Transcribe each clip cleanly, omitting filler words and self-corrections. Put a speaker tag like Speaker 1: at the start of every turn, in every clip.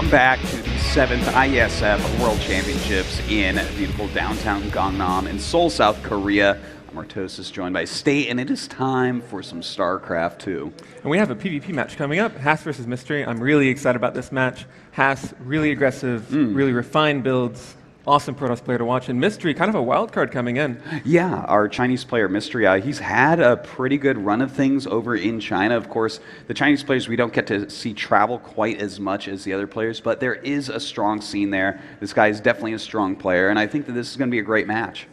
Speaker 1: Welcome back to the 7th IESF World Championships in beautiful downtown Gangnam in Seoul, South Korea. I'm Artosis, joined by State, and it is time for some StarCraft 2.
Speaker 2: And we have a PvP match coming up, Haas versus Mystery. I'm really excited about this match. Haas, really aggressive, really refined builds. Awesome Protoss player to watch, and Mystery, kind of a wild card coming in.
Speaker 1: Yeah, our Chinese player Mystery, he's had a pretty good run of things over in China. Of course, the Chinese players we don't get to see travel quite as much as the other players, but there is a strong scene there. This guy is definitely a strong player, and I think that this is going to be a great match.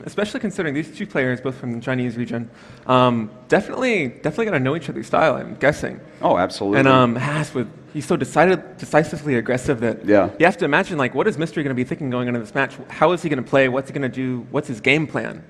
Speaker 2: Especially considering these two players, both from the Chinese region, definitely going to know each other's style, I'm guessing.
Speaker 1: Oh, absolutely.
Speaker 2: And Haas, he's so decisively aggressive that you have to imagine, like, what is Mystery going to be thinking going into this match? How is he going to play? What's he going to do? What's his game plan?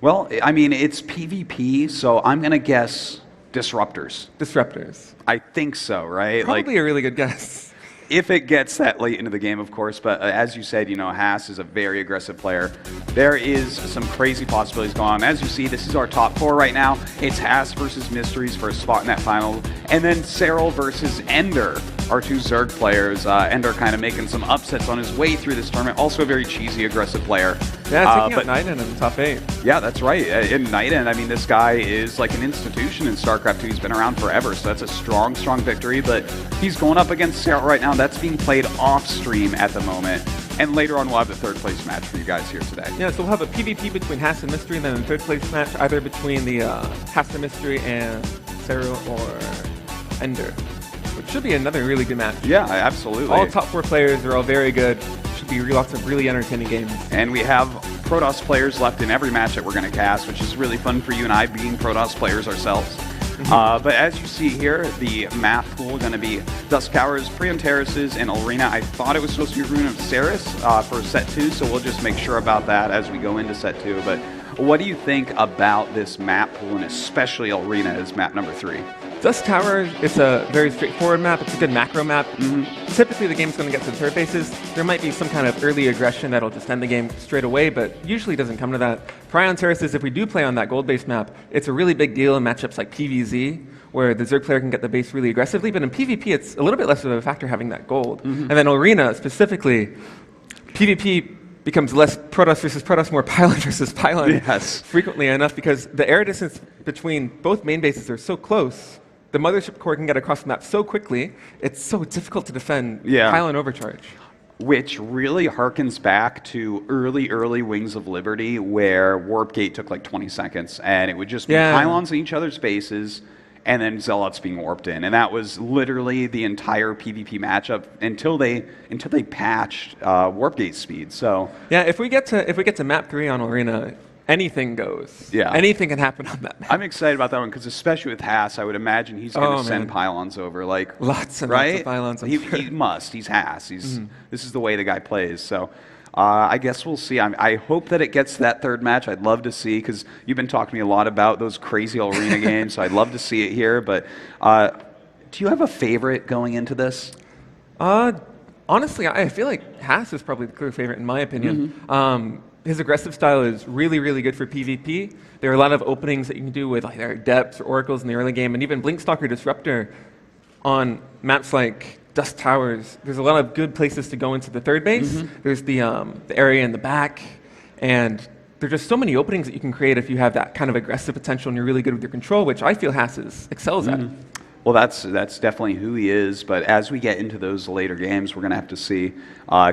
Speaker 1: Well, I mean, it's PvP, so I'm going to guess disruptors.
Speaker 2: Disruptors.
Speaker 1: I think so, right?
Speaker 2: Probably a really good guess.
Speaker 1: If it gets that late into the game, of course, but as you said, you know, Haas is a very aggressive player. There is some crazy possibilities going on. As you see, this is our top 4 right now. It's Haas versus Mysteries for a spot in that final, and then Seoul versus Ender, our two Zerg players. Ender kind of making some upsets on his way through this tournament. Also a very cheesy, aggressive player.
Speaker 2: Yeah, taking out Nexon in the top 8.
Speaker 1: Yeah, that's right. In Nexon, I mean, this guy is like an institution in StarCraft 2. He's been around forever, so that's a strong, strong victory. But he's going up against Seoul right now. That's being played off stream at the moment. And later on, we'll have the third place match for you guys here today.
Speaker 2: Yeah, so we'll have a PvP between Haas and Mystery, and then a third place match either between the Haas and Mystery and Seoul or Ender, which should be another really good match.
Speaker 1: Yeah, absolutely.
Speaker 2: All top 4 players are all very good. Should be lots of really entertaining games.
Speaker 1: And we have Protoss players left in every match that we're going to cast, which is really fun for you and I, being Protoss players ourselves. But as you see here, the map pool is going to be Dusk Towers, Priam Terraces, and Arena. I thought it was supposed to be Rune of Ceres for set 2, so we'll just make sure about that as we go into set 2. But what do you think about this map pool, and especially Arena as map number 3?
Speaker 2: Dusk Tower, it's a very straightforward map. It's a good macro map. Typically, the game's going to get to the third bases. There might be some kind of early aggression that'll just end the game straight away, but usually doesn't come to that. Prion Terraces, if we do play on that gold-based map, it's a really big deal in matchups like PvZ, where the Zerg player can get the base really aggressively, but in PvP, it's a little bit less of a factor having that gold. And then Arena, specifically, PvP becomes less Protoss versus Protoss, more Pylon versus Pylon frequently enough, because the air distance between both main bases are so close. The mothership core can get across the map so quickly, it's so difficult to defend Pylon overcharge.
Speaker 1: Which really harkens back to early Wings of Liberty, where Warp Gate took like 20 seconds, and it would just be pylons in each other's bases, and then Zealots being warped in. And that was literally the entire PvP matchup until they patched Warp Gate speed. So
Speaker 2: yeah, if we get to map 3 on Arena, anything goes. Yeah. Anything can happen on that map.
Speaker 1: I'm excited about that one, because especially with Haas, I would imagine he's going to send pylons over. Like,
Speaker 2: lots and lots of pylons.
Speaker 1: He must. He's Haas. This is the way the guy plays. So I guess we'll see. I hope that it gets to that third match. I'd love to see, because you've been talking to me a lot about those crazy Arena games, so I'd love to see it here. But do you have a favorite going into this?
Speaker 2: Honestly, I feel like Haas is probably the clear favorite in my opinion. His aggressive style is really, really good for PvP. There are a lot of openings that you can do with either Depths or Oracles in the early game, and even Blinkstalker Disruptor on maps like Dusk Towers. There's a lot of good places to go into the third base. There's the area in the back, and there are just so many openings that you can create if you have that kind of aggressive potential and you're really good with your control, which I feel Haas excels at.
Speaker 1: Well, that's definitely who he is, but as we get into those later games, we're going to have to see,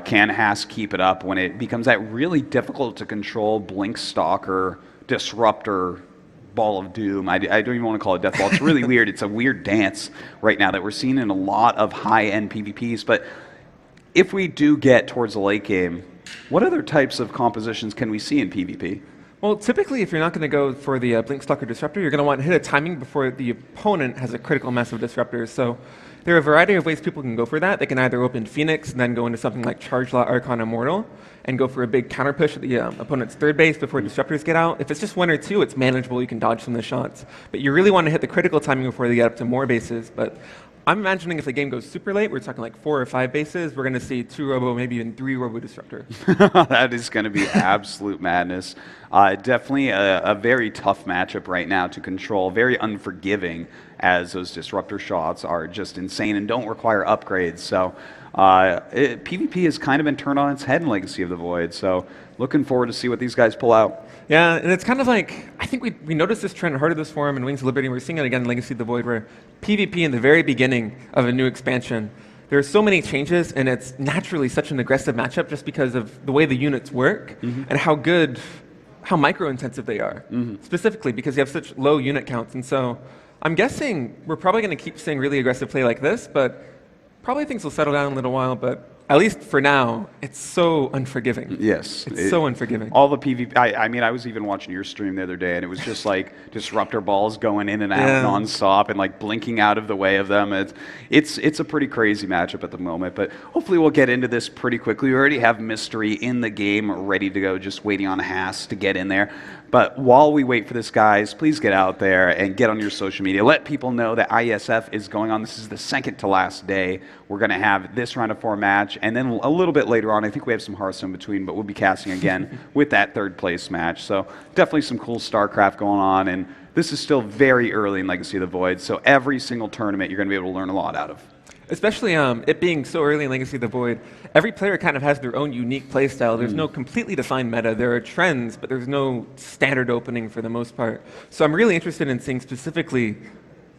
Speaker 1: can Haas keep it up when it becomes that really difficult to control Blinkstalker, Disruptor, Ball of Doom. I don't even want to call it Death Ball. It's really weird. It's a weird dance right now that we're seeing in a lot of high-end PvPs, but if we do get towards the late game, what other types of compositions can we see in PvP?
Speaker 2: Well, typically, if you're not going to go for the Blinkstalker Disruptor, you're going to want to hit a timing before the opponent has a critical mass of disruptors. So there are a variety of ways people can go for that. They can either open Phoenix and then go into something like Charge Law Archon Immortal and go for a big counter push at the opponent's third base before disruptors get out. If it's just 1 or 2, it's manageable. You can dodge some of the shots. But you really want to hit the critical timing before they get up to more bases. But I'm imagining if the game goes super late, we're talking like 4 or 5 bases, we're going to see 2 Robo, maybe even 3 Robo Disruptor.
Speaker 1: That is going to be absolute madness. Definitely a very tough matchup right now to control, very unforgiving, as those Disruptor shots are just insane and don't require upgrades. So PvP has kind of been turned on its head in Legacy of the Void, so looking forward to see what these guys pull out.
Speaker 2: Yeah, and it's kind of like, I think we noticed this trend, Heart of the Swarm and Wings of Liberty, and we're seeing it again in Legacy of the Void, where PvP in the very beginning of a new expansion, there are so many changes, and it's naturally such an aggressive matchup just because of the way the units work and how micro-intensive they are, specifically because you have such low unit counts. And so I'm guessing we're probably going to keep seeing really aggressive play like this, but probably things will settle down in a little while, but at least for now, it's so unforgiving.
Speaker 1: Yes.
Speaker 2: It's so unforgiving.
Speaker 1: All the PvP, I mean, I was even watching your stream the other day, and it was just like Disruptor balls going in and out nonstop and like blinking out of the way of them. It's a pretty crazy matchup at the moment, but hopefully we'll get into this pretty quickly. We already have Mystery in the game ready to go, just waiting on Haas to get in there. But while we wait for this, guys, please get out there and get on your social media. Let people know that IESF is going on. This is the second to last day. We're going to have this round of 4 match, and then a little bit later on, I think we have some Hearthstone between, but we'll be casting again with that 3rd place match. So definitely some cool StarCraft going on, and this is still very early in Legacy of the Void, so every single tournament you're going to be able to learn a lot out of.
Speaker 2: Especially it being so early in Legacy of the Void, every player kind of has their own unique playstyle. There's no completely defined meta. There are trends, but there's no standard opening for the most part. So I'm really interested in seeing specifically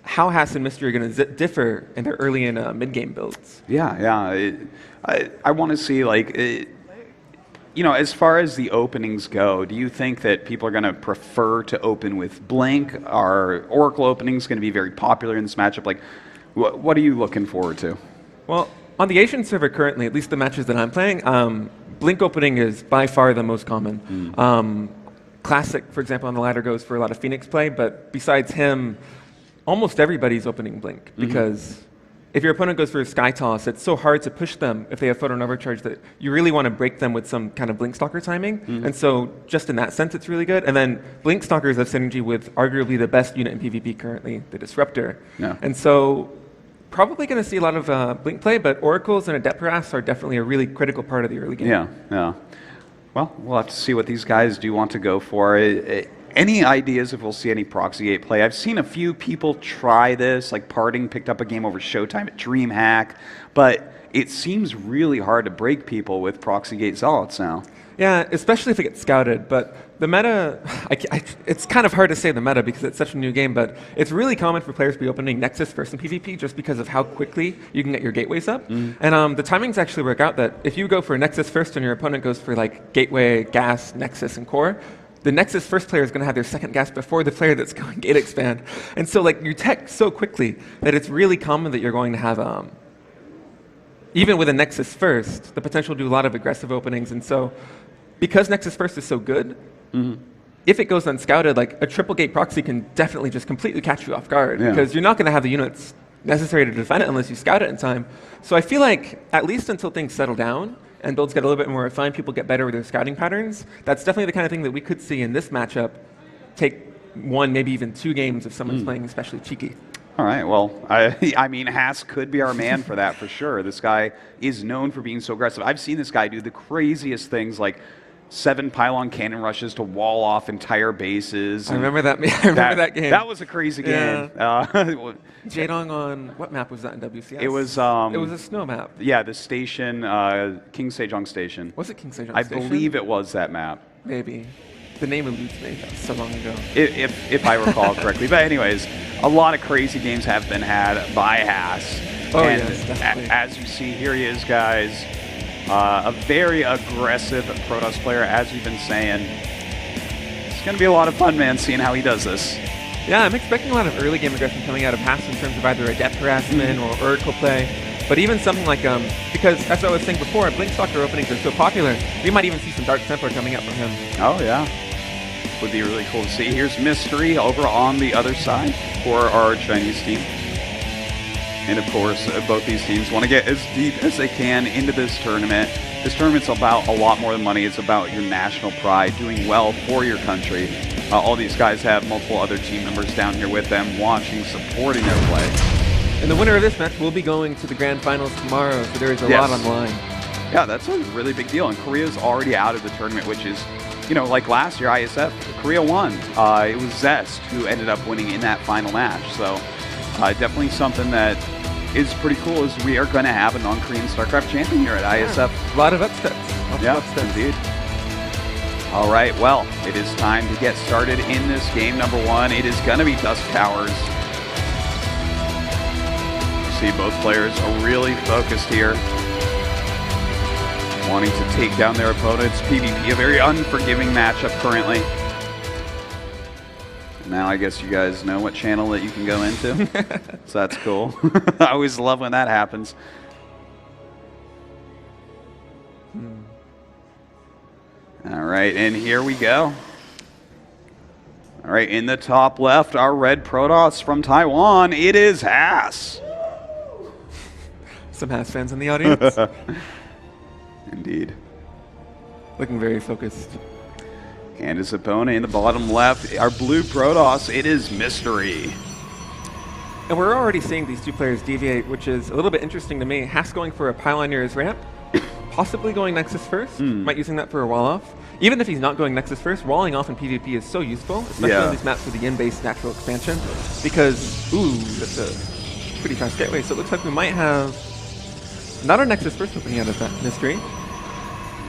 Speaker 2: how Haas and Mystery are going to differ in their early and mid-game builds.
Speaker 1: Yeah. I want to see, like, you know, as far as the openings go, do you think that people are going to prefer to open with Blink? Are Oracle openings going to be very popular in this matchup? Like, what are you looking forward to?
Speaker 2: Well, on the Asian server currently, at least the matches that I'm playing, Blink opening is by far the most common. Classic, for example, on the ladder goes for a lot of Phoenix play, but besides him, almost everybody's opening Blink, because if your opponent goes for a Sky Toss, it's so hard to push them if they have Photon Overcharge that you really want to break them with some kind of Blink Stalker timing. And so just in that sense, it's really good. And then Blink Stalkers have synergy with arguably the best unit in PvP currently, the Disruptor.
Speaker 1: Yeah.
Speaker 2: And so probably going to see a lot of Blink play, but Oracles and Adept Harass are definitely a really critical part of the early game.
Speaker 1: Yeah. Well, we'll have to see what these guys do want to go for. Any ideas if we'll see any Proxy Gate play? I've seen a few people try this, like Parting picked up a game over Showtime at DreamHack, but it seems really hard to break people with Proxy Gate Zealots now.
Speaker 2: Yeah, especially if it gets scouted, but the meta, it's kind of hard to say the meta because it's such a new game, but it's really common for players to be opening Nexus first in PvP just because of how quickly you can get your gateways up. And the timings actually work out that if you go for Nexus first and your opponent goes for like Gateway, Gas, Nexus, and Core, the Nexus first player is going to have their second gas before the player that's going Gate Expand. And so like you tech so quickly that it's really common that you're going to have, even with a Nexus first, the potential to do a lot of aggressive openings. And so because Nexus first is so good, if it goes unscouted, like a triple gate proxy can definitely just completely catch you off guard because you're not going to have the units necessary to defend it unless you scout it in time. So I feel like at least until things settle down and builds get a little bit more refined, people get better with their scouting patterns, that's definitely the kind of thing that we could see in this matchup take 1, maybe even 2 games if someone's playing especially cheeky.
Speaker 1: All right, well, I mean, Haas could be our man for that for sure. This guy is known for being so aggressive. I've seen this guy do the craziest things, like 7 pylon cannon rushes to wall off entire bases.
Speaker 2: I remember that. I remember that game.
Speaker 1: That was a crazy game.
Speaker 2: Jaedong on what map was that in WCS?
Speaker 1: It was
Speaker 2: a snow map.
Speaker 1: Yeah, the station, King Sejong Station.
Speaker 2: Was it King Sejong Station?
Speaker 1: I believe it was that map.
Speaker 2: Maybe. The name eludes me. That was so long ago.
Speaker 1: If I recall correctly. But anyways, a lot of crazy games have been had by Haas.
Speaker 2: Oh,
Speaker 1: and
Speaker 2: yes, definitely.
Speaker 1: As you see, here he is, guys. A very aggressive Protoss player, as we've been saying. It's going to be a lot of fun, man, seeing how he does this.
Speaker 2: Yeah, I'm expecting a lot of early game aggression coming out of Haas in terms of either Adept Harassment or Oracle play. But even something like, because as I was saying before, Blink Stalker openings are so popular, we might even see some Dark Templar coming out from him.
Speaker 1: Oh, yeah. Would be really cool to see. Here's Mystery over on the other side for our Chinese team. And of course, both these teams want to get as deep as they can into this tournament. This tournament's about a lot more than money. It's about your national pride, doing well for your country. All these guys have multiple other team members down here with them, watching, supporting their play.
Speaker 2: And the winner of this match will be going to the grand finals tomorrow, so there is a lot on the line.
Speaker 1: Yeah, that's a really big deal. And Korea's already out of the tournament, which is, you know, like last year, IESF, Korea won. It was Zest who ended up winning in that final match. So definitely something that is pretty cool is we are going to have a non-Korean StarCraft champion here at IESF.
Speaker 2: A lot of upsets.
Speaker 1: Indeed. All right, well, it is time to get started in this game number 1. It is going to be Dusk Towers. See, both players are really focused here, wanting to take down their opponents. PvP, a very unforgiving matchup currently. Now I guess you guys know what channel that you can go into, so that's cool. I always love when that happens. All right, and here we go. All right, in the top left, our red Protoss from Taiwan, it is Haas.
Speaker 2: Some Haas fans in the audience.
Speaker 1: Indeed.
Speaker 2: Looking very focused.
Speaker 1: And his opponent in the bottom left, our blue Protoss, it is Mystery.
Speaker 2: And we're already seeing these two players deviate, which is a little bit interesting to me. Haas going for a pylon near his ramp, possibly going Nexus first, might using that for a wall off. Even if he's not going Nexus first, walling off in PvP is so useful, especially on these maps with the in-base natural expansion, because, ooh, that's a pretty fast gateway. So it looks like we might have not a Nexus first opening out of that Mystery.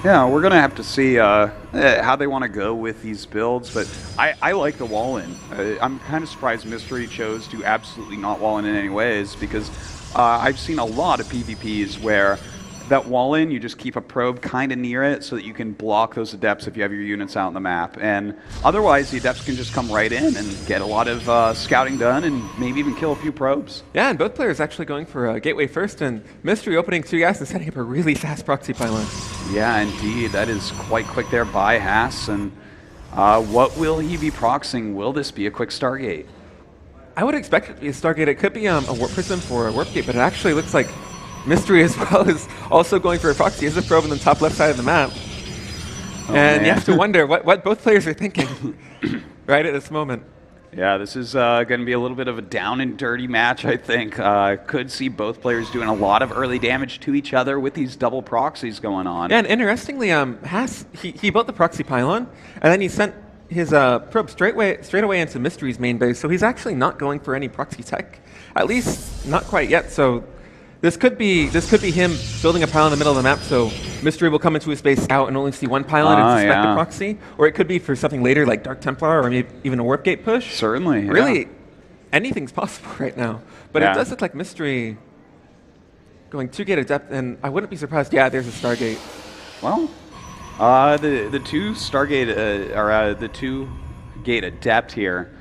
Speaker 1: Yeah, we're going to have to see how they want to go with these builds, but I like the wall-in. I'm kind of surprised Mystery chose to absolutely not wall-in in any ways, because I've seen a lot of PvPs where that wall-in, you just keep a probe kind of near it so that you can block those adepts if you have your units out on the map. And otherwise, the adepts can just come right in and get a lot of scouting done and maybe even kill a few probes.
Speaker 2: Yeah, and both players actually going for a gateway first, and Mystery opening 2 gas and setting up a really fast proxy pylon.
Speaker 1: Yeah, indeed. That is quite quick there by Haas. And what will he be proxying? Will this be a quick Stargate?
Speaker 2: I would expect it to be a Stargate. It could be a Warp Prism for a Warp Gate, but it actually looks like Mystery as well is also going for a proxy. He has a probe on the top left side of the map. And man, you have to wonder what both players are thinking right at this moment.
Speaker 1: Yeah, this is going to be a little bit of a down and dirty match, I think. Could see both players doing a lot of early damage to each other with these double proxies going on.
Speaker 2: Yeah, and interestingly, Haas, he built the proxy pylon, and then he sent his probe straight away into Mystery's main base, so he's actually not going for any proxy tech. At least not quite yet, so this could be him building a pylon in the middle of the map, so Mystery will come into his base out and only see one pylon and suspect a proxy. Or it could be for something later like Dark Templar or maybe even a Warp Gate push.
Speaker 1: Certainly,
Speaker 2: really, anything's possible right now. But it does look like Mystery going 2-gate adept, and I wouldn't be surprised. Yeah, there's a Stargate.
Speaker 1: Well, the two Stargate or the 2-gate adept here.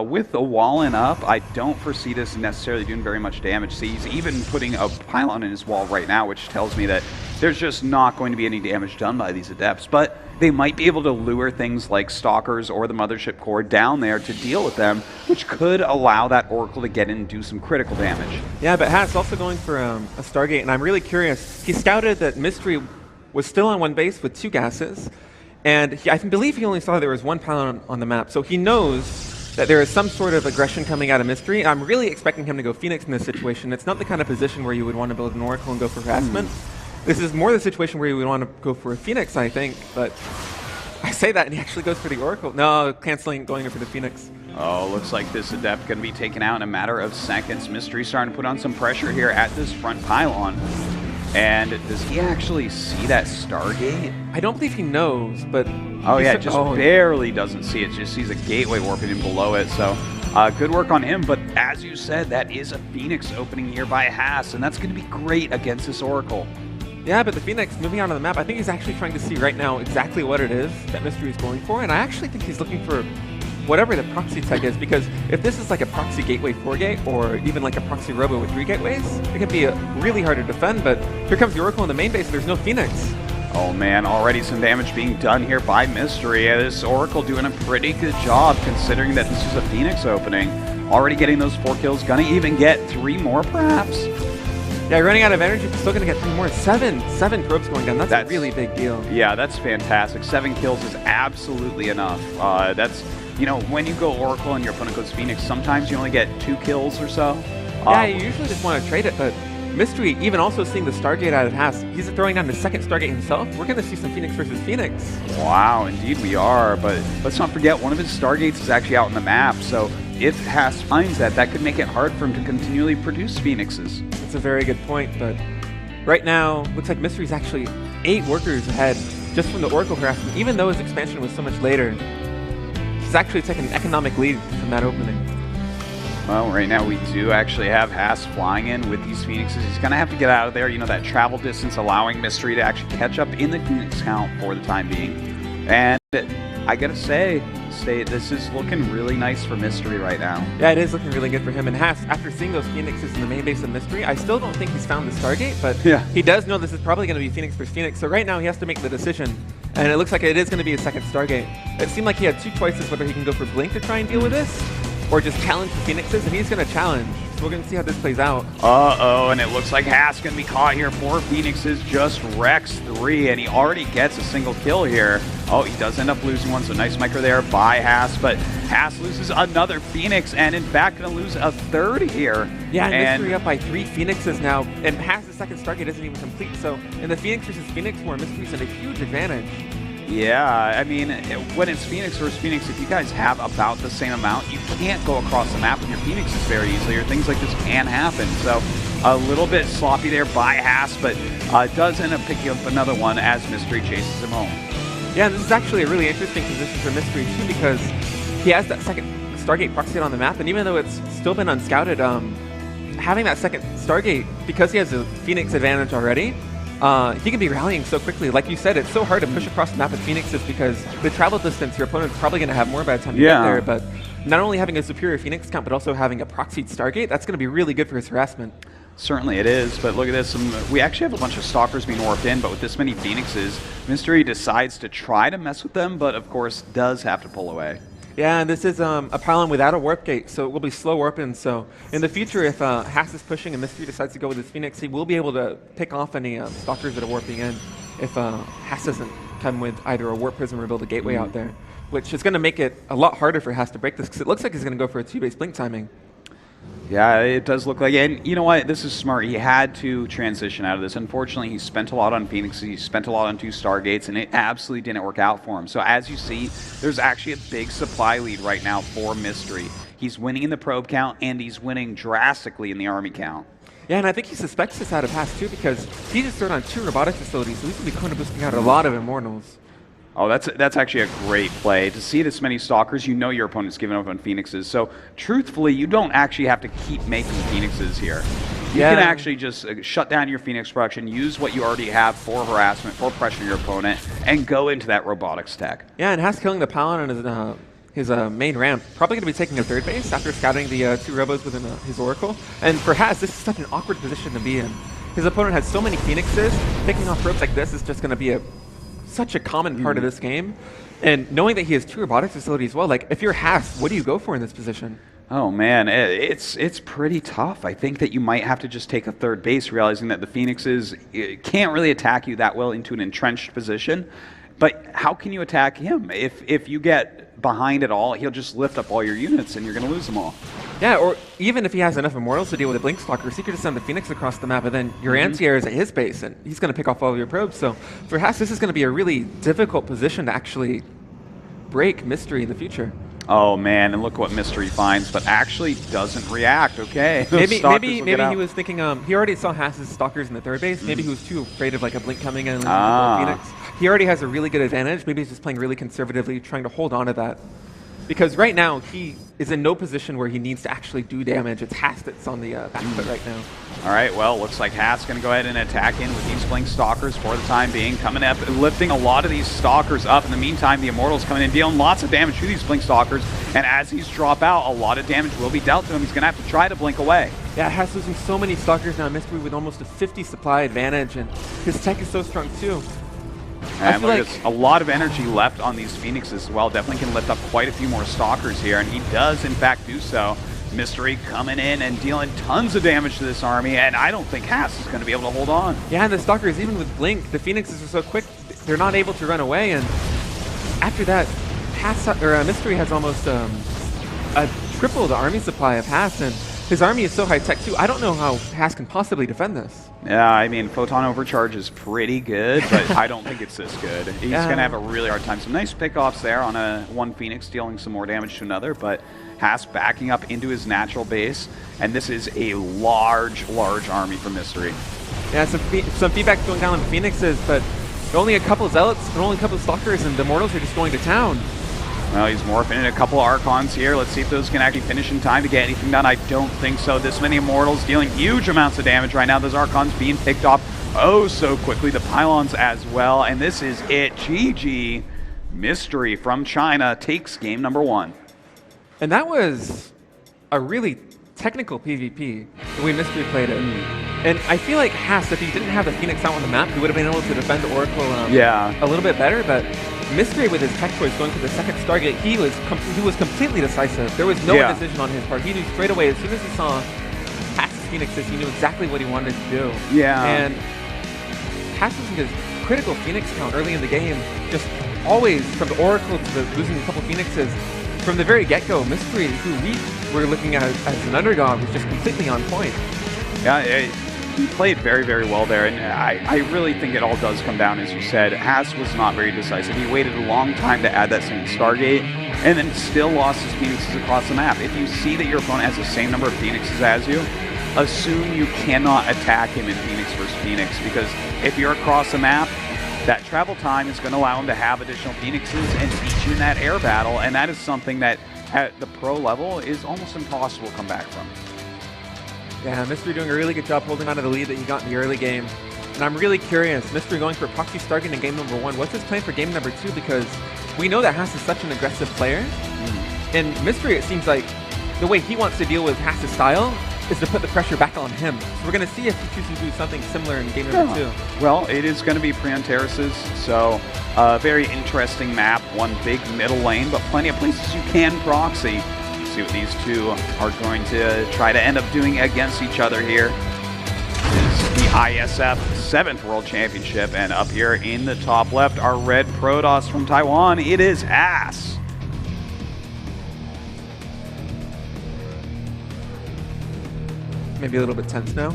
Speaker 1: With the wall-in up, I don't foresee this necessarily doing very much damage. See, he's even putting a pylon in his wall right now, which tells me that there's just not going to be any damage done by these adepts. But they might be able to lure things like Stalkers or the Mothership Core down there to deal with them, which could allow that Oracle to get in and do some critical damage.
Speaker 2: Yeah, but Haas also going for a Stargate, and I'm really curious. He scouted that Mystery was still on one base with 2 gases, and I believe he only saw there was 1 pylon on the map, so he knows that there is some sort of aggression coming out of Mystery. I'm really expecting him to go Phoenix in this situation. It's not the kind of position where you would want to build an Oracle and go for harassment. This is more the situation where you would want to go for a Phoenix, I think, but I say that and he actually goes for the Oracle. No, canceling, going for the Phoenix.
Speaker 1: Oh, looks like this adept going to be taken out in a matter of seconds. Mystery starting to put on some pressure here at this front pylon. And does he actually see that Stargate?
Speaker 2: I don't believe he knows, but...
Speaker 1: Oh yeah, just barely doesn't see it. Just sees a gateway warping in below it. So good work on him. But as you said, that is a Phoenix opening here by Haas, and that's going to be great against this Oracle.
Speaker 2: Yeah, but the Phoenix moving on to the map, I think he's actually trying to see right now exactly what it is that Mystery is going for. And I actually think he's looking for whatever the proxy tech is, because if this is like a proxy gateway 4-gate or even like a proxy robo with 3 gateways, it can be really hard to defend. But here comes the Oracle in the main base. There's no Phoenix.
Speaker 1: Oh man, already some damage being done here by Mystery. This Oracle doing a pretty good job considering that this is a Phoenix opening. Already getting those 4 kills, gonna even get 3 more perhaps.
Speaker 2: Yeah, running out of energy, but still gonna get 3 more. 7 probes going down. That's a really big deal.
Speaker 1: Yeah, that's fantastic. 7 kills is absolutely enough. That's, you know, when you go Oracle and your opponent goes Phoenix, sometimes you only get 2 kills or so.
Speaker 2: Yeah, you usually just want to trade it, but Mystery, even also seeing the Stargate out of Haas, he's throwing down the second Stargate himself. We're going to see some Phoenix versus Phoenix.
Speaker 1: Wow, indeed we are, but let's not forget one of his Stargates is actually out on the map, so if Haas finds that, that could make it hard for him to continually produce Phoenixes.
Speaker 2: That's a very good point, but right now, looks like Mystery's actually 8 workers ahead just from the Oracle harassment, even though his expansion was so much later. He's actually taken an economic lead from that opening.
Speaker 1: Well, right now we do actually have Haas flying in with these Phoenixes. He's going to have to get out of there. You know, that travel distance allowing Mystery to actually catch up in the Phoenix count for the time being. And I got to say, this is looking really nice for Mystery right now.
Speaker 2: Yeah, it is looking really good for him. And Haas, after seeing those Phoenixes in the main base of Mystery, I still don't think he's found the Stargate, but he does know this is probably going to be Phoenix versus Phoenix. So right now he has to make the decision. And it looks like it is going to be a second Stargate. It seemed like he had 2 choices whether he can go for Blink to try and deal with this, or just challenge the Phoenixes, and he's going to challenge. So we're going to see how this plays out.
Speaker 1: Uh-oh, and it looks like Haas going to be caught here. 4 Phoenixes, just wrecks 3, and he already gets a single kill here. Oh, he does end up losing one, so nice micro there by Haas, but Haas loses another Phoenix, and in fact going to lose a 3rd here.
Speaker 2: Yeah, and Mystery up by 3 Phoenixes now, and Haas' second Stargate isn't even complete, so in the Phoenix versus Phoenix war, Mystery's at a huge advantage.
Speaker 1: Yeah, I mean, when it's Phoenix versus Phoenix, if you guys have about the same amount, you can't go across the map with your Phoenixes very easily, or things like this can happen. So a little bit sloppy there by Haas, but does end up picking up another one as Mystery chases him home.
Speaker 2: Yeah, and this is actually a really interesting position for Mystery, too, because he has that second Stargate proxied on the map, and even though it's still been unscouted, having that second Stargate, because he has a Phoenix advantage already, he can be rallying so quickly. Like you said, it's so hard to push across the map with Phoenixes because the travel distance, your opponent's probably going to have more by the time you get there. But not only having a superior Phoenix count, but also having a proxied Stargate, that's going to be really good for his harassment.
Speaker 1: Certainly it is, but look at this. We actually have a bunch of Stalkers being warped in, but with this many Phoenixes, Mystery decides to try to mess with them, but of course does have to pull away.
Speaker 2: Yeah, and this is a pylon without a warp gate, so it will be slow warping. So in the future, if Haas is pushing and Mystery decides to go with his Phoenix, he will be able to pick off any Stalkers that are warping in if Haas doesn't come with either a Warp Prism or build a gateway out there, which is going to make it a lot harder for Haas to break this, because it looks like he's going to go for a 2-base blink timing.
Speaker 1: Yeah, it does look like it. And you know what? This is smart. He had to transition out of this. Unfortunately, he spent a lot on Phoenix. He spent a lot on 2 Stargates, and it absolutely didn't work out for him. So as you see, there's actually a big supply lead right now for Mystery. He's winning in the probe count, and he's winning drastically in the army count.
Speaker 2: Yeah, and I think he suspects this out of Haas, too, because he just thrown on 2 robotic facilities, so he's going to be kind of boosting out a lot of Immortals.
Speaker 1: Oh, that's actually a great play. To see this many Stalkers, you know your opponent's giving up on Phoenixes. So, truthfully, you don't actually have to keep making Phoenixes here. You can actually just shut down your Phoenix production, use what you already have for harassment, for pressuring your opponent, and go into that robotics tech.
Speaker 2: Yeah, and Haas killing the Pylon on his main ramp. Probably going to be taking a 3rd base after scouting the 2 robos within his Oracle. And for Haas, this is such an awkward position to be in. His opponent has so many Phoenixes. Picking off probes like this is just going to be such a common part of this game, and knowing that he has 2 robotics facilities as well, like if you're Haas, what do you go for in this position?
Speaker 1: Oh man, it's pretty tough. I think that you might have to just take a 3rd base, realizing that the Phoenixes can't really attack you that well into an entrenched position. But how can you attack him? If you get behind at all, he'll just lift up all your units and you're going to lose them all.
Speaker 2: Yeah, or even if he has enough Immortals to deal with the Blink Stalkers, he could just send the Phoenix across the map, and then your anti-air is at his base, and he's going to pick off all of your probes. So for Haas, this is going to be a really difficult position to actually break Mystery in the future.
Speaker 1: Oh man, and look what Mystery finds, but actually doesn't react. Okay,
Speaker 2: maybe he was thinking he already saw Haas's Stalkers in the 3rd base. Maybe he was too afraid of like a Blink coming in and Phoenix. He already has a really good advantage. Maybe he's just playing really conservatively, trying to hold on to that. Because right now, he is in no position where he needs to actually do damage. It's Haas that's on the back foot right now.
Speaker 1: All right, well, looks like Haas going to go ahead and attack in with these Blink Stalkers for the time being. Coming up, lifting a lot of these Stalkers up. In the meantime, the Immortals coming in, dealing lots of damage to these Blink Stalkers. And as these drop out, a lot of damage will be dealt to him. He's going to have to try to blink away.
Speaker 2: Yeah, Haas losing so many Stalkers now. Mystery with almost a 50 supply advantage, and his tech is so strong too.
Speaker 1: And look, there's a lot of energy left on these Phoenixes as well. Definitely can lift up quite a few more Stalkers here, and he does, in fact, do so. Mystery coming in and dealing tons of damage to this army, and I don't think Haas is going to be able to hold on.
Speaker 2: Yeah, and the Stalkers, even with Blink, the Phoenixes are so quick, they're not able to run away, and after that, Mystery has almost tripled the army supply of Haas, and His army is so high-tech, too. I don't know how Haas can possibly defend this.
Speaker 1: Yeah, I mean, Photon Overcharge is pretty good, but I don't think it's this good. He's going to have a really hard time. Some nice pickoffs there on one Phoenix, dealing some more damage to another, but Haas backing up into his natural base, and this is a large army from Mystery.
Speaker 2: Yeah, some feedback going down on the Phoenixes, but only a couple Zealots and only a couple Stalkers, and the Immortals are just going to town.
Speaker 1: Well, he's morphing in a couple of Archons here. Let's see if those can actually finish in time to get anything done. I don't think so. This many Immortals dealing huge amounts of damage right now. Those Archons being picked off oh so quickly. The Pylons as well. And this is it. GG. Mystery from China takes game number 1.
Speaker 2: And that was a really technical PvP, the way Mystery played it. And I feel like Haas, if he didn't have the Phoenix out on the map, he would have been able to defend Oracle a little bit better, but Mystery with his tech choice going for the second Stargate, he was completely decisive. There was no indecision on his part. He knew straight away, as soon as he saw Haas's Phoenixes, he knew exactly what he wanted to do.
Speaker 1: Yeah.
Speaker 2: And Haas using his critical Phoenix count early in the game, just always from the Oracle to losing a couple Phoenixes, from the very get-go, Mystery, who we were looking at as an underdog, was just completely on point.
Speaker 1: Yeah, he played very well there, and I really think it all does come down, as you said, Haas was not very decisive. He waited a long time to add that second Stargate, and then still lost his Phoenixes across the map. If you see that your opponent has the same number of Phoenixes as you, assume you cannot attack him in Phoenix versus Phoenix, because if you're across the map, that travel time is going to allow him to have additional Phoenixes and beat you in that air battle, and that is something that at the pro level is almost impossible to come back from.
Speaker 2: Yeah, Mystery doing a really good job holding on to the lead that he got in the early game. And I'm really curious, Mystery going for Proxy Stargate in game number 1. What's his plan for game number 2? Because we know that Haas is such an aggressive player. And Mystery, it seems like the way he wants to deal with Haas's style is to put the pressure back on him. So we're going to see if he chooses to do something similar in game number 2.
Speaker 1: Well, it is going to be Prion Terraces, so a very interesting map. One big middle lane, but plenty of places you can proxy. See what these two are going to try to end up doing against each other here. This is the IESF 7th World Championship, and up here in the top left are Red Protoss from Taiwan. It is Haas.
Speaker 2: Maybe a little bit tense now.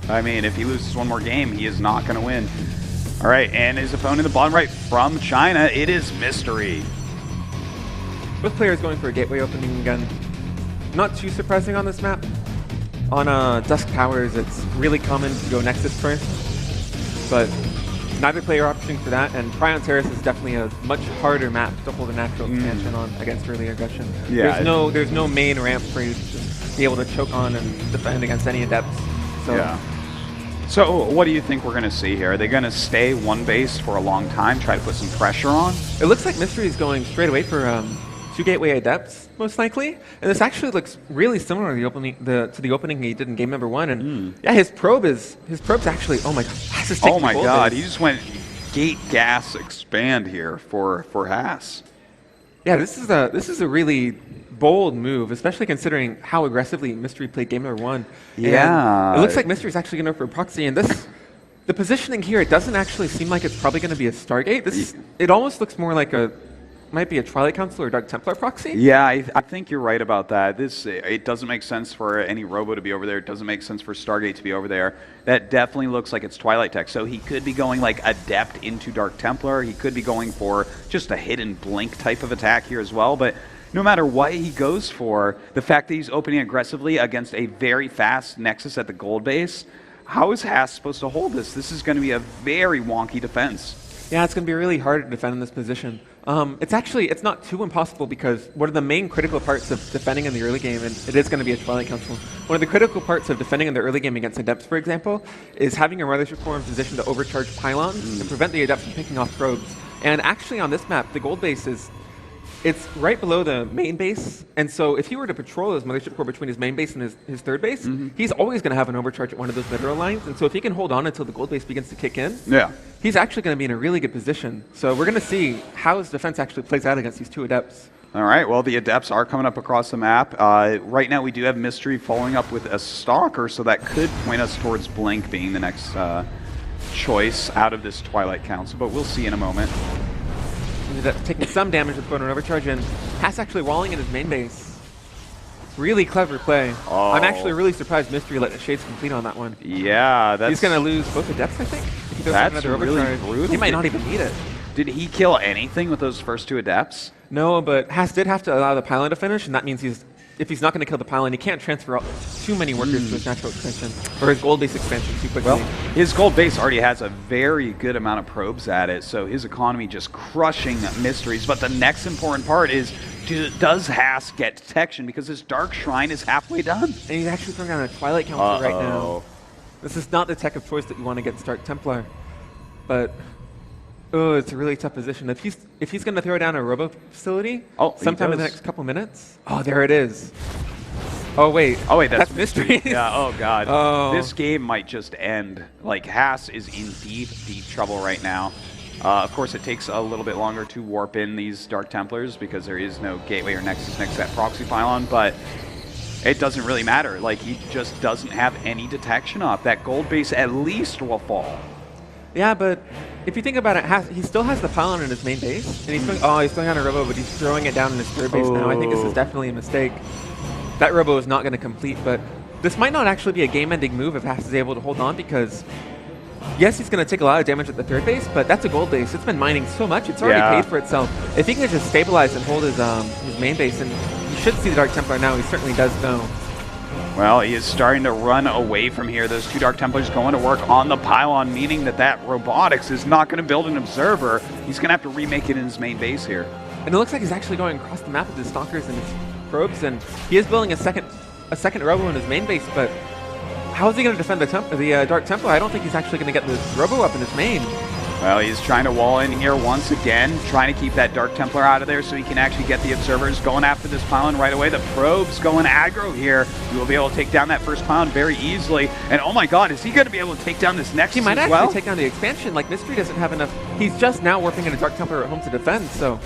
Speaker 1: I mean, if he loses one more game, he is not going to win. All right, and his opponent in the bottom right from China, it is Mystery.
Speaker 2: Both players going for a gateway opening again. Not too surprising on this map. On Dusk Towers, it's really common to go Nexus first, but neither player opting for that, and Prion Terrace is definitely a much harder map to hold a natural expansion on against early aggression.
Speaker 1: Yeah,
Speaker 2: there's no main ramp for you to just be able to choke on and defend against any adepts. So.
Speaker 1: Yeah. So what do you think we're going to see here? Are they going to stay one base for a long time, try to put some pressure on?
Speaker 2: It looks like Mystery is going straight away for 2 Gateway Adepts, most likely. And this actually looks really similar to the opening he did in game number 1. And yeah, his probe's actually, oh my god.
Speaker 1: Oh my god, he just went gate gas expand here for Haas.
Speaker 2: Yeah, this is a really bold move, especially considering how aggressively Mystery played game number 1.
Speaker 1: Yeah.
Speaker 2: And it looks like Mystery's actually going to go for a proxy, and the positioning here, it doesn't actually seem like it's probably going to be a Stargate. It almost looks more like might be a Twilight Council or Dark Templar proxy.
Speaker 1: Yeah, I think you're right about that. It doesn't make sense for any Robo to be over there. It doesn't make sense for Stargate to be over there. That definitely looks like it's Twilight Tech. So he could be going like Adept into Dark Templar. He could be going for just a hidden blink type of attack here as well. But no matter what he goes for, the fact that he's opening aggressively against a very fast Nexus at the gold base, how is Haas supposed to hold this? This is going to be a very wonky defense.
Speaker 2: Yeah, it's going to be really hard to defend in this position. It's not too impossible, because one of the main critical parts of defending in the early game, and it is going to be a Twilight Council, one of the critical parts of defending in the early game against Adepts, for example, is having your Mothership Core in position to overcharge pylons and prevent the Adepts from picking off probes. And actually on this map, the gold base it's right below the main base, and so if he were to patrol his Mothership Core between his main base and his third base, he's always going to have an overcharge at one of those middle lines, and so if he can hold on until the gold base begins to kick in, he's actually going to be in a really good position. So we're going to see how his defense actually plays out against these two Adepts.
Speaker 1: All right, well, the Adepts are coming up across the map. Right now we do have Mystery following up with a Stalker, so that could point us towards Blink being the next choice out of this Twilight Council, but we'll see in a moment.
Speaker 2: Taking some damage with Photon Overcharge, and Haas actually walling in his main base. Really clever play.
Speaker 1: Oh.
Speaker 2: I'm actually really surprised Mystery let the Shades complete on that one.
Speaker 1: Yeah, that's...
Speaker 2: He's going to lose both the depths, I think. If he does
Speaker 1: That's
Speaker 2: another
Speaker 1: really
Speaker 2: overcharge.
Speaker 1: brutal.
Speaker 2: He might not even need it.
Speaker 1: Did he kill anything with those first 2 adepts?
Speaker 2: No, but Haas did have to allow the pylon to finish, and that means if he's not going to kill the pylon, he can't transfer too many workers to his natural expansion, or his gold base expansion too quickly.
Speaker 1: Well, his gold base already has a very good amount of probes at it, so his economy just crushing Mysteries. But the next important part is, does Haas get detection? Because his Dark Shrine is halfway done.
Speaker 2: And he's actually throwing down a Twilight Council right now. This is not the tech of choice that you want to get Dark Templar. But, oh, it's a really tough position. If he's going to throw down a Robo Facility sometime in the next couple minutes. Oh, there it is. Oh, wait.
Speaker 1: Oh, wait, that's
Speaker 2: Mystery.
Speaker 1: Yeah, oh, God.
Speaker 2: Oh.
Speaker 1: This game might just end. Like, Haas is in deep, deep trouble right now. Of course, it takes a little bit longer to warp in these Dark Templars because there is no gateway or nexus next to that proxy pylon, but it doesn't really matter. Like, he just doesn't have any detection up. That gold base at least will fall.
Speaker 2: Yeah, but if you think about it, he still has the pylon in his main base, and he's throwing on a Robo, but he's throwing it down in his third base now. I think this is definitely a mistake. That Robo is not going to complete, but this might not actually be a game-ending move if Haas is able to hold on, because yes, he's going to take a lot of damage at the third base, but that's a gold base. It's been mining so much, it's already paid for itself. If he can just stabilize and hold his main base, and you should see the Dark Templar now, he certainly does know.
Speaker 1: Well, he is starting to run away from here. Those 2 Dark Templars going to work on the pylon, meaning that robotics is not going to build an observer. He's going to have to remake it in his main base here.
Speaker 2: And it looks like he's actually going across the map with his Stalkers and his probes, and he is building a second Robo in his main base, but how is he going to defend the Dark Templar? I don't think he's actually going to get the Robo up in his main.
Speaker 1: Well, he's trying to wall in here once again, trying to keep that Dark Templar out of there so he can actually get the observers going after this pylon right away. The probes going aggro here. He will be able to take down that first pylon very easily. And oh my god, is he going to be able to take down this Nexus as well?
Speaker 2: He might actually take down the expansion. Like, Mystery doesn't have enough. He's just now warping in a Dark Templar at home to defend, so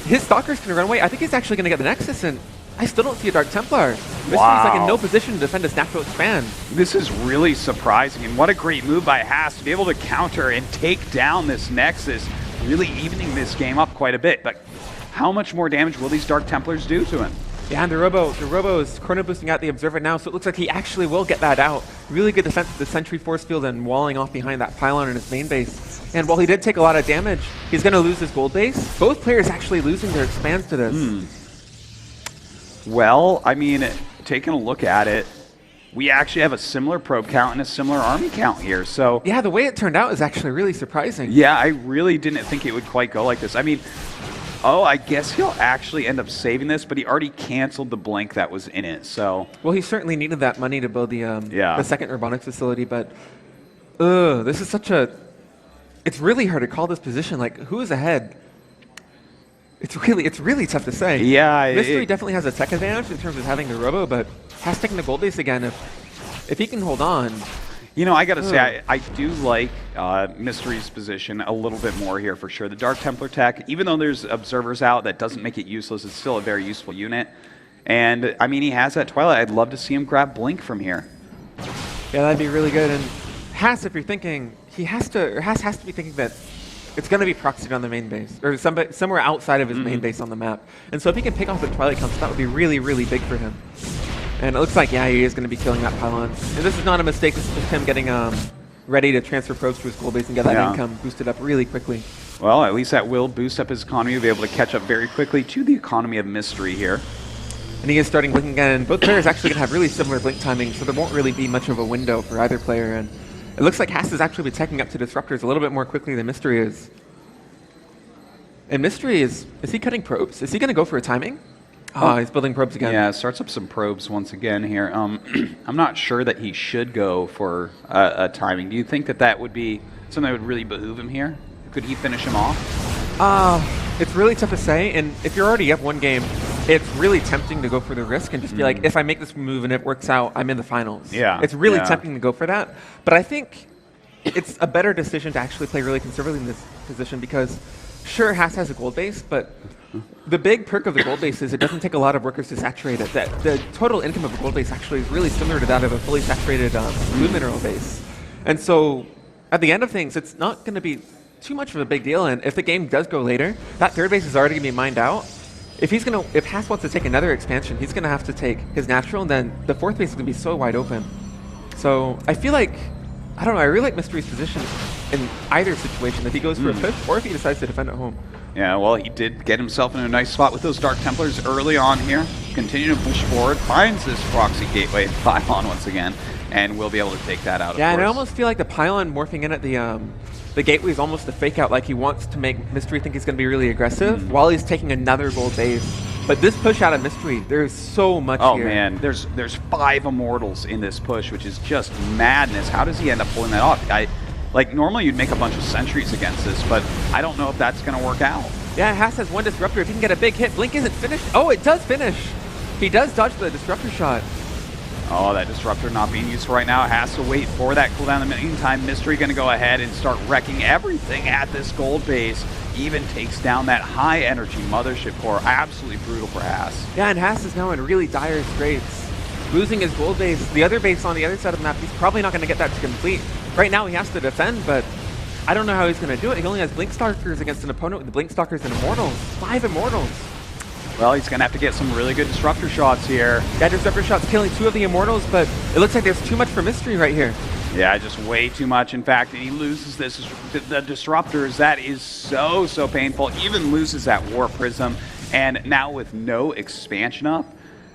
Speaker 2: his Stalkers can run away. I think he's actually going to get the Nexus, and I still don't see a Dark Templar. Mystery's like in no position to defend his natural expand.
Speaker 1: This is really surprising, and what a great move by Haas to be able to counter and take down this Nexus, really evening this game up quite a bit. But how much more damage will these Dark Templars do to him?
Speaker 2: Yeah, and the Robo is chrono boosting out the Observer now, so it looks like he actually will get that out. Really good defense with the Sentry Force Field and walling off behind that pylon in his main base. And while he did take a lot of damage, he's going to lose his gold base. Both players actually losing their expands to this.
Speaker 1: Well, I mean, taking a look at it, we actually have a similar probe count and a similar army count here, so...
Speaker 2: Yeah, the way it turned out is actually really surprising.
Speaker 1: Yeah, I really didn't think it would quite go like this. I mean, I guess he'll actually end up saving this, but he already canceled the blink that was in it, so...
Speaker 2: Well, he certainly needed that money to build the second robotics facility, but... this is such a... It's really hard to call this position. Like, who is ahead? It's really tough to say.
Speaker 1: Yeah,
Speaker 2: Mystery definitely has a tech advantage in terms of having the Robo, but has taken the gold base again. If he can hold on.
Speaker 1: You know, I gotta say, I do like Mystery's position a little bit more here for sure. The Dark Templar tech, even though there's observers out, that doesn't make it useless. It's still a very useful unit. And I mean, he has that Twilight. I'd love to see him grab Blink from here.
Speaker 2: Yeah, that'd be really good. And Haas, if you're thinking, Haas has to be thinking that it's going to be proxied on the main base, or somewhere outside of his main base on the map. And so if he can pick off the Twilight Council, that would be really, really big for him. And it looks like, yeah, he is going to be killing that pylon. And this is not a mistake. This is just him getting ready to transfer probes to his gold base and get that income boosted up really quickly.
Speaker 1: Well, at least that will boost up his economy. He'll be able to catch up very quickly to the economy of Mystery here.
Speaker 2: And he is starting blinking again. Both players actually going to have really similar blink timing, so there won't really be much of a window for either player. And it looks like Haas is actually attacking up to disruptors a little bit more quickly than Mystery is. And Mystery is he cutting probes? Is he going to go for a timing? Oh, he's building probes again.
Speaker 1: Yeah, starts up some probes once again here. I'm not sure that he should go for a timing. Do you think that would be something that would really behoove him here? Could he finish him off?
Speaker 2: It's really tough to say, and if you're already up one game, it's really tempting to go for the risk and just be like, if I make this move and it works out, I'm in the finals.
Speaker 1: Yeah.
Speaker 2: It's really tempting to go for that, but I think it's a better decision to actually play really conservatively in this position because, sure, Haas has a gold base, but the big perk of the gold base is it doesn't take a lot of workers to saturate it. The total income of a gold base actually is really similar to that of a fully saturated blue mineral base. And so, at the end of things, it's not going to be too much of a big deal, and if the game does go later, that third base is already going to be mined out. if Haas wants to take another expansion, he's gonna have to take his natural, and then the fourth base is gonna be so wide open. So I feel like, I don't know, I really like Mystery's position in either situation, if he goes for a push or if he decides to defend at home.
Speaker 1: Yeah, well, he did get himself in a nice spot with those Dark Templars early on here. Continue to push forward, finds this Proxy Gateway pylon once again, and will be able to take that out,
Speaker 2: Yeah, and I almost feel like the pylon morphing in at the gateway is almost a fake out, like he wants to make Mystery think he's going to be really aggressive while he's taking another gold base. But this push out of Mystery, there's so much here.
Speaker 1: Oh man, there's 5 Immortals in this push, which is just madness. How does he end up pulling that off? Like, normally you'd make a bunch of sentries against this, but I don't know if that's going to work out.
Speaker 2: Yeah, Haas has 1 Disruptor. If he can get a big hit, Blink isn't finished. Oh, it does finish. He does dodge the Disruptor shot.
Speaker 1: Oh, that Disruptor not being used right now. Has to wait for that cooldown. In the meantime, Mystery going to go ahead and start wrecking everything at this gold base. Even takes down that high energy Mothership core. Absolutely brutal for Haas.
Speaker 2: Yeah, and Haas is now in really dire straits. Losing his gold base, the other base on the other side of the map, he's probably not going to get that to complete. Right now he has to defend, but I don't know how he's going to do it. He only has Blink Stalkers against an opponent with the Blink Stalkers and Immortals. 5 Immortals.
Speaker 1: Well, he's going to have to get some really good Disruptor shots here.
Speaker 2: Yeah, Disruptor shots killing 2 of the Immortals, but it looks like there's too much for Mystery right here.
Speaker 1: Yeah, just way too much. In fact, he loses the Disruptors. That is so painful. Even loses that War Prism. And now with no expansion up,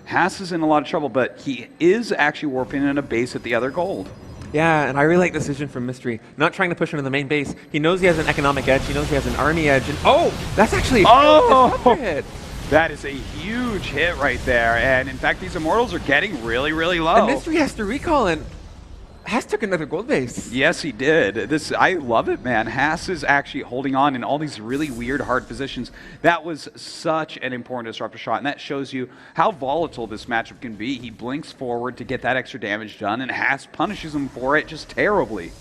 Speaker 1: Haas is in a lot of trouble, but he is actually warping in a base at the other gold.
Speaker 2: Yeah, and I really like the decision from Mystery. Not trying to push into the main base. He knows he has an economic edge. He knows he has an army edge. And oh, that's actually a Disruptor hit.
Speaker 1: That is a huge hit right there. And in fact, these Immortals are getting really low.
Speaker 2: And Mystery has to recall, and Haas took another gold base.
Speaker 1: Yes, he did. I love it, man. Haas is actually holding on in all these really weird, hard positions. That was such an important Disruptor shot, and that shows you how volatile this matchup can be. He blinks forward to get that extra damage done, and Haas punishes him for it just terribly.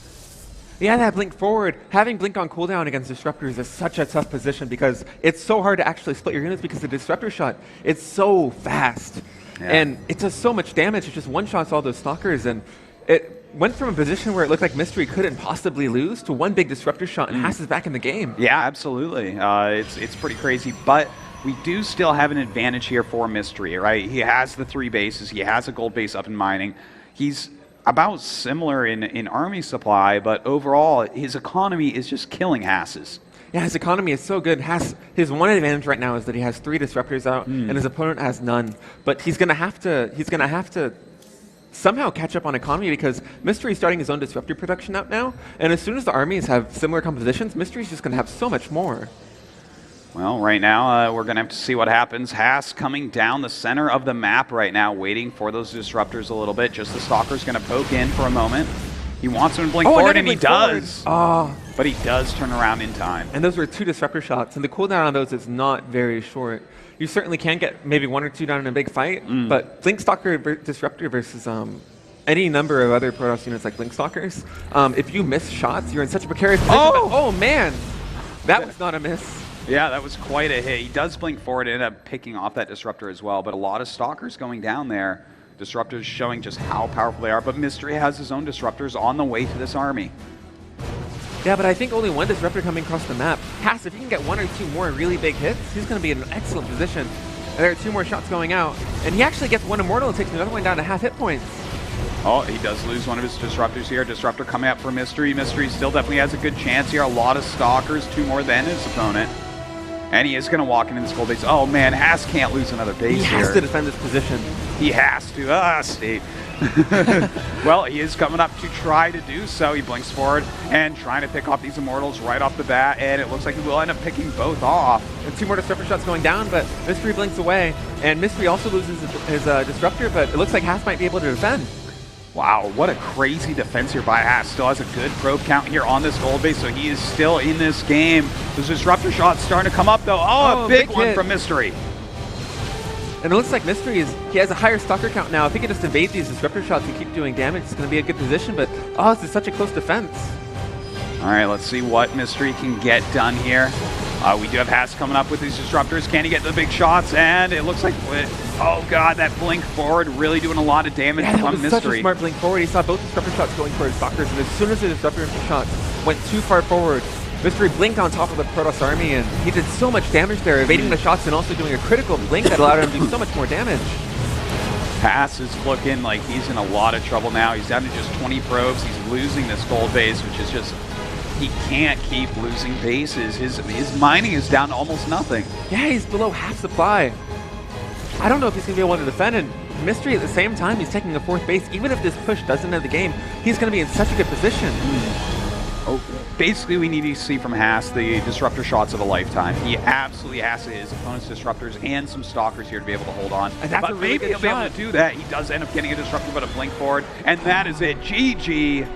Speaker 2: Yeah, that Blink forward, having Blink on cooldown against Disruptors is such a tough position because it's so hard to actually split your units because the Disruptor shot, it's so fast. Yeah. And it does so much damage. It just one-shots all those Stalkers, and it went from a position where it looked like Mystery couldn't possibly lose to 1 big Disruptor shot, and Haas is back in the game.
Speaker 1: Yeah, absolutely. It's pretty crazy, but we do still have an advantage here for Mystery, right? He has the 3 bases. He has a gold base up in mining. He's about similar in army supply, but overall, his economy is just killing Haas's.
Speaker 2: Yeah, his economy is so good. His one advantage right now is that he has 3 Disruptors out, and his opponent has none. But he's gonna have to somehow catch up on economy because Mystery is starting his own Disruptor production out now, and as soon as the armies have similar compositions, Mystery's just gonna have so much more.
Speaker 1: Well, right now, we're going to have to see what happens. Haas coming down the center of the map right now, waiting for those Disruptors a little bit. Just the Stalker's going to poke in for a moment. He wants him to blink forward, and he does. But he does turn around in time.
Speaker 2: And those were 2 Disruptor shots, and the cooldown on those is not very short. You certainly can get maybe 1 or 2 down in a big fight, but Blink Stalker Disruptor versus any number of other Protoss units like Blink Stalkers, if you miss shots, you're in such a precarious position. Oh man, that was not a miss.
Speaker 1: Yeah, that was quite a hit. He does blink forward and end up picking off that Disruptor as well, but a lot of Stalkers going down there. Disruptors showing just how powerful they are, but Mystery has his own Disruptors on the way to this army.
Speaker 2: Yeah, but I think only 1 Disruptor coming across the map. Haas, if you can get 1 or 2 more really big hits, he's going to be in an excellent position. And there are 2 more shots going out, and he actually gets 1 Immortal and takes another one down to half hit points.
Speaker 1: Oh, he does lose one of his Disruptors here. Disruptor coming up for Mystery. Mystery still definitely has a good chance here. A lot of Stalkers, 2 more than his opponent. And he is going to walk into this gold base. Oh man, Haas can't lose another base here.
Speaker 2: He has to defend this position.
Speaker 1: He has to. Steve. Well, he is coming up to try to do so. He blinks forward and trying to pick off these Immortals right off the bat, and it looks like he will end up picking both off.
Speaker 2: And 2 more Disruptor shots going down, but Mystery blinks away. And Mystery also loses his Disruptor, but it looks like Haas might be able to defend.
Speaker 1: Wow, what a crazy defense here by Haas. Still has a good probe count here on this gold base, so he is still in this game. Those Disruptor shots starting to come up, though. Oh, a big one from Mystery.
Speaker 2: And it looks like Mystery he has a higher Stalker count now. If he can just evade these Disruptor shots and keep doing damage, it's going to be a good position, but this is such a close defense.
Speaker 1: All right, let's see what Mystery can get done here. We do have Haas coming up with these Disruptors. Can he get the big shots? And it looks like, oh god, that blink forward really doing a lot of damage from Mystery.
Speaker 2: Such a smart blink forward. He saw both Disruptor shots going for his Stalkers, and as soon as the Disruptor shots went too far forward, Mystery blinked on top of the Protoss army, and he did so much damage there, evading the shots and also doing a critical blink that allowed him to do so much more damage.
Speaker 1: Haas is looking like he's in a lot of trouble now. He's down to just 20 probes. He's losing this gold base, which is just, he can't keep losing bases. His mining is down to almost nothing.
Speaker 2: Yeah, he's below half supply. I don't know if he's going to be able to defend, and Mystery at the same time, he's taking a 4th base. Even if this push doesn't end the game, he's going to be in such a good position.
Speaker 1: Oh, basically, we need to see from Haas the disruptor shots of a lifetime. He absolutely has to hit his opponent's disruptors and some stalkers here to be able to hold on.
Speaker 2: And that's
Speaker 1: but
Speaker 2: a really
Speaker 1: maybe
Speaker 2: good
Speaker 1: he'll be able to do that. He does end up getting a disruptor, but a blink forward, and that is it. GG.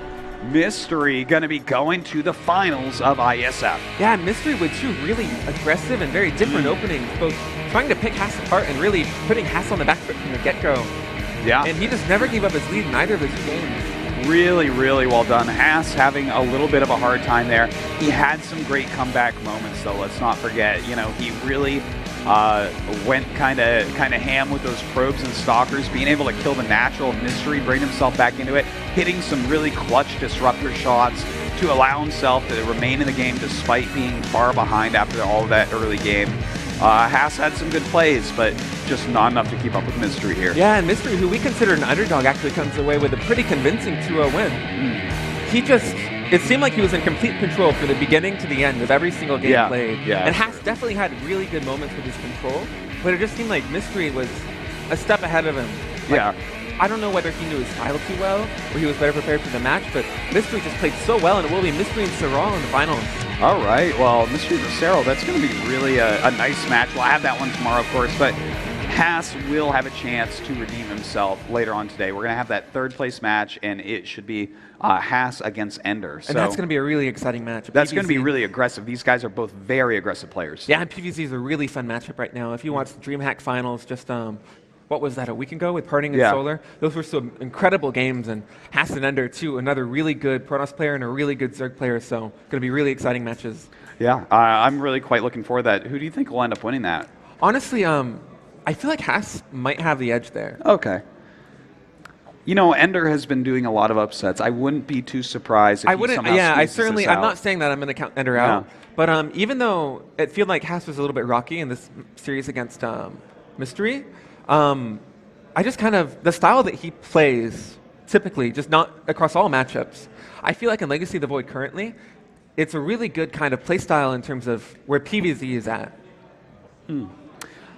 Speaker 1: Mystery going to be going to the finals of IESF.
Speaker 2: Yeah, Mystery with 2 really aggressive and very different openings, both trying to pick Haas apart and really putting Haas on the back foot from the get-go.
Speaker 1: Yeah.
Speaker 2: And he just never gave up his lead in either of his 2 games.
Speaker 1: Really, really well done. Haas having a little bit of a hard time there. He had some great comeback moments, though. Let's not forget. You know, he really went kind of ham with those probes and stalkers, being able to kill the natural Mystery, bring himself back into it, hitting some really clutch disruptor shots to allow himself to remain in the game despite being far behind after all of that early game. Haas had some good plays, but just not enough to keep up with Mystery here.
Speaker 2: Yeah, and Mystery, who we consider an underdog, actually comes away with a pretty convincing 2-0 win. He just, it seemed like he was in complete control from the beginning to the end of every single game played.
Speaker 1: Yeah.
Speaker 2: And Haas definitely had really good moments with his control, but it just seemed like Mystery was a step ahead of him. Like, I don't know whether he knew his style too well or he was better prepared for the match, but Mystery just played so well, and it will be Mystery and Seoul in the finals.
Speaker 1: All right, well, Mystery versus Seoul, that's going to be really a nice match. We'll have that one tomorrow, of course, but Haas will have a chance to redeem himself later on today. We're going to have that 3rd place match, and it should be Haas against Ender. So
Speaker 2: and that's going to be a really exciting match.
Speaker 1: That's going to be really aggressive. These guys are both very aggressive players.
Speaker 2: Yeah, and PVZ is a really fun matchup right now. If you watch the DreamHack finals, just what was that, a week ago with Parting and Solar? Those were some incredible games, and Haas and Ender, too, another really good Protoss player and a really good Zerg player, so going to be really exciting matches.
Speaker 1: Yeah, I'm really quite looking forward to that. Who do you think will end up winning that?
Speaker 2: Honestly, I feel like Haas might have the edge there.
Speaker 1: Okay. You know, Ender has been doing a lot of upsets. I wouldn't be too surprised if he somehow squeezes this out.
Speaker 2: I'm not saying that I'm going to count Ender out, but even though it feels like Haas was a little bit rocky in this series against Mystery, I just kind of, the style that he plays, typically, just not across all matchups, I feel like in Legacy of the Void currently, it's a really good kind of play style in terms of where PVZ is at.
Speaker 1: All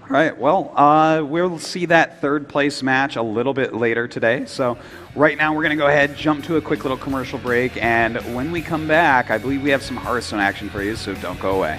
Speaker 1: right, well, we'll see that 3rd place match a little bit later today. So right now we're going to go ahead, jump to a quick little commercial break, and when we come back, I believe we have some Hearthstone action for you, so don't go away.